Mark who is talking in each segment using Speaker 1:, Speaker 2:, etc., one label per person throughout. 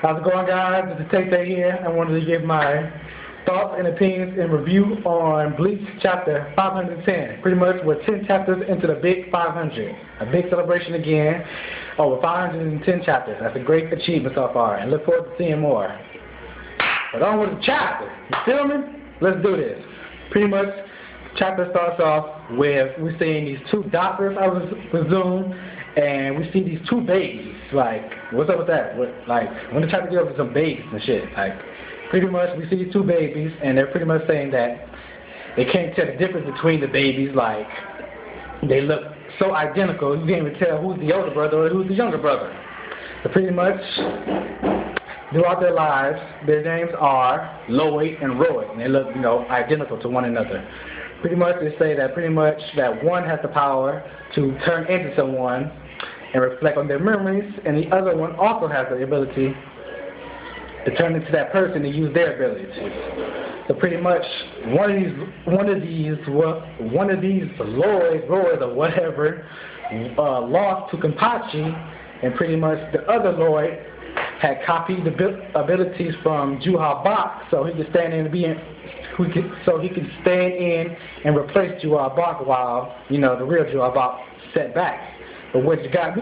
Speaker 1: How's it going, guys? This is Tate here. I wanted to give my thoughts and opinions and review on Bleach Chapter 510. Pretty much we're 10 chapters into the big 500. A big celebration again. Over 510 chapters. That's a great achievement so far, and look forward to seeing more. But on with the chapter. You feel me? Let's do this. Pretty much, chapter starts off with we're seeing these two doctors, I was presume, and we see these two babies. Like, what's up with that? Like, when the chapter gets up to some babies and shit, like, pretty much we see these two babies, and they're pretty much saying that they can't tell the difference between the babies. Like, they look so identical, you can't even tell who's the older brother or who's the younger brother. So pretty much, throughout their lives, their names are Lloyd and Roy, and they look, identical to one another. Pretty much they say that that one has the power to turn into someone and reflect on their memories, and the other one also has the ability to turn into that person and use their abilities. So pretty much one of these Roys or whatever lost to Kenpachi, and pretty much the other Lloyd had copied the abilities from Juah Bach, so he could stand in and replace Juah Bach while the real Juah Bach set back. But what got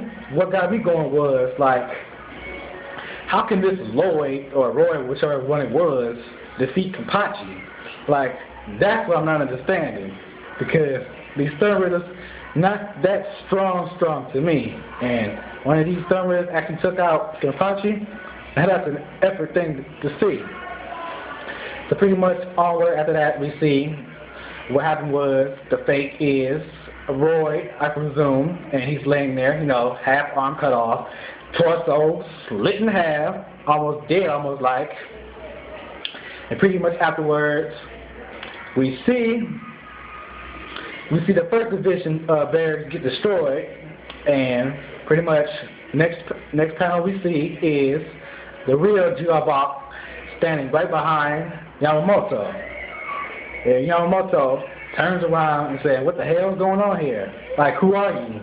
Speaker 1: me going was, like, how can this Lloyd or Roy, whichever one it was, defeat Kenpachi? Like, that's what I'm not understanding, because these Stone Ridders not that strong to me, and one of these Stone Ridders actually took out Kenpachi, and that's an effort thing to see. So pretty much onward after that, we see what happened was the fate is Roy, I presume, and he's laying there, half arm cut off, torso split in half, almost dead, almost like. And pretty much afterwards, we see the first division barracks get destroyed, and pretty much next panel we see is the real Juah Bach standing right behind Yamamoto. And Yamamoto turns around and says, "What the hell is going on here? Like, who are you?"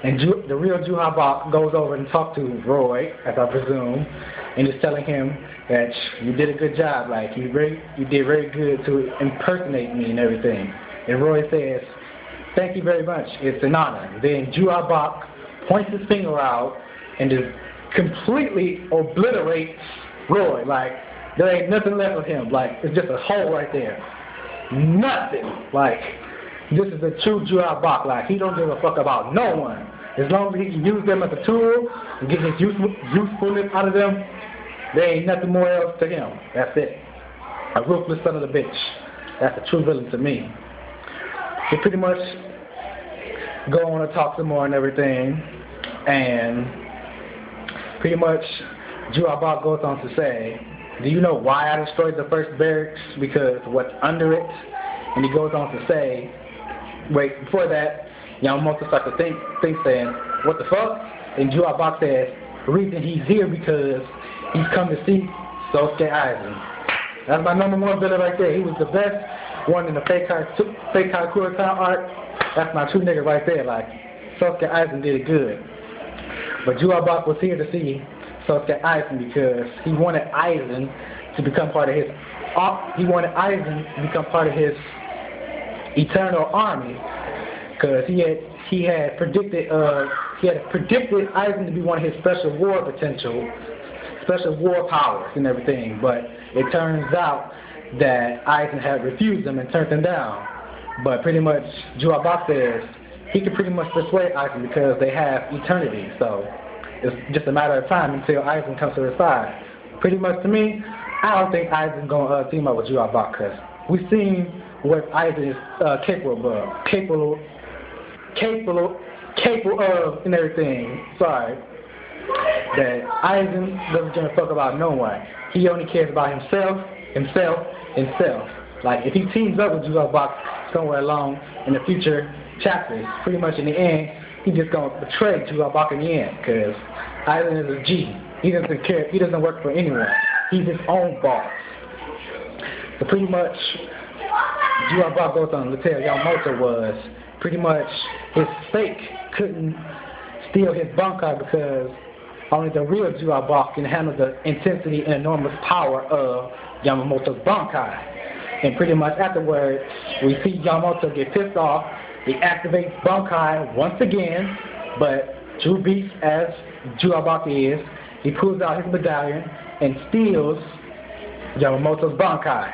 Speaker 1: And the real Juah Bach goes over and talks to Roy, as I presume, and is telling him that you did a good job. Like, you did very good to impersonate me and everything. And Roy says, "Thank you very much. It's an honor." Then Juah Bach points his finger out and just completely obliterates Roy. Like, there ain't nothing left of him. Like, it's just a hole right there. Nothing. Like, this is a true Juah Bach. Like, he don't give a fuck about no one. As long as he can use them as a tool and get his usefulness out of them, there ain't nothing more else to him. That's it. A ruthless son of a bitch. That's a true villain to me. They pretty much go on to talk some more and everything, and pretty much Juah Bach goes on to say, "Do you know why I destroyed the first barracks? Because what's under it?" And he goes on to say, wait, before that, Yamamoto starts to think saying, "What the fuck?" And Juah Bach says, "The reason he's here because he's come to see Sosuke Aizen." That's my #1 villain right there. He was the best one in the fake Haikyuu art. That's my true nigga right there. Like, Sosuke Aizen did it good. But Juah Bach was here to see Sosuke Aizen because he wanted Aizen to become part of his eternal army, because he had predicted Aizen to be one of his special war powers and everything. But it turns out that Aizen had refused them and turned them down. But pretty much Juah Bach says he can pretty much persuade Aizen because they have eternity. So it's just a matter of time until Aizen comes to their side. Pretty much to me, I don't think Aizen's gonna team up with Juah Bach, because we've seen what Aizen is capable of and everything. Sorry. That Aizen doesn't give a fuck about no one. He only cares about himself. Like, if he teams up with Juah Bach somewhere along in the future chapters, pretty much in the end, he's just gonna betray Juah Bach in the end, because Aizen is a G. He doesn't care. He doesn't work for anyone. He's his own boss. So pretty much, Juah Bach goes on to tell Yamamoto was pretty much his fake couldn't steal his Bankai because only the real juah bach can handle the intensity and enormous power of Yamamoto's bankai. And pretty much afterwards, we see Yamamoto get pissed off. He activates bankai once again, but true beast as juah bach is, he pulls out his medallion and steals Yamamoto's bankai.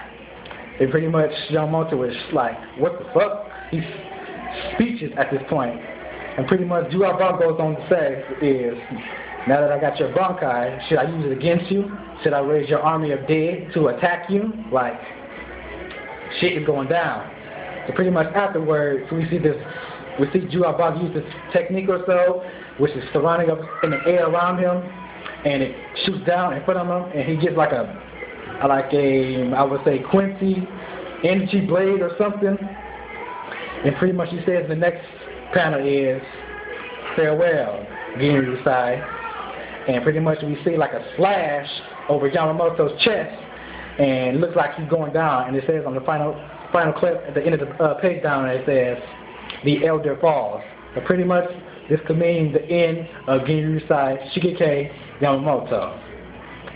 Speaker 1: And pretty much Yamamoto was like, what the fuck? He's speechless at this point. And pretty much juah bach goes on to say is, now that I got your bankai, should I use it against you? Should I raise your army of dead to attack you? Like, shit is going down. So pretty much afterwards, we see juah bach use this technique or so, which is surrounding up in the air around him, and it shoots down in front of him, and he gets like I would say Quincy energy blade or something. And pretty much he says the next panel is farewell, Genryusai. And pretty much we see like a slash over Yamamoto's chest, and it looks like he's going down. And it says on the final clip at the end of the page down, it says, "The Elder Falls." So pretty much this could mean the end of Genryusai Shigeki Yamamoto.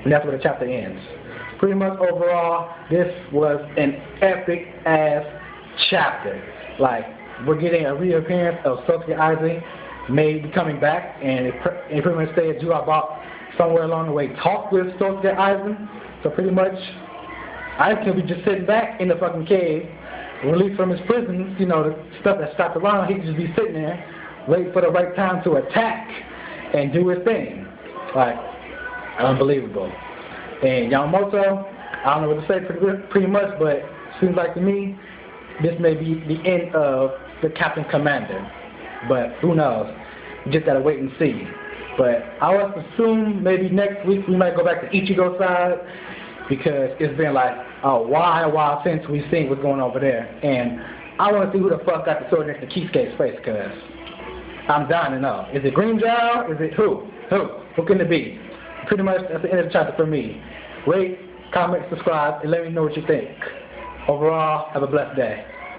Speaker 1: And that's where the chapter ends. Pretty much overall, this was an epic ass chapter. Like, we're getting a reappearance of Sosuke Aizen, maybe coming back, and it pretty much said juah bach somewhere along the way talked with Sosuke Aizen. So pretty much, Aizen could be just sitting back in the fucking cave, released from his prisons, you know, the stuff that's stopped around. He could just be sitting there, waiting for the right time to attack and do his thing. Like, unbelievable. And Yamamoto, I don't know what to say pretty much, but it seems like to me, this may be the end of the Captain Commander. But who knows? We just gotta wait and see. But I would assume maybe next week we might go back to Ichigo's side, because it's been like a while since we've seen what's going on over there. And I want to see who the fuck got the sword next to Kisuke's face, because I'm dying to know. Is it Green Jow? Is it who? Who can it be? Pretty much that's the end of the chapter for me. Rate, comment, subscribe, and let me know what you think. Overall, have a blessed day.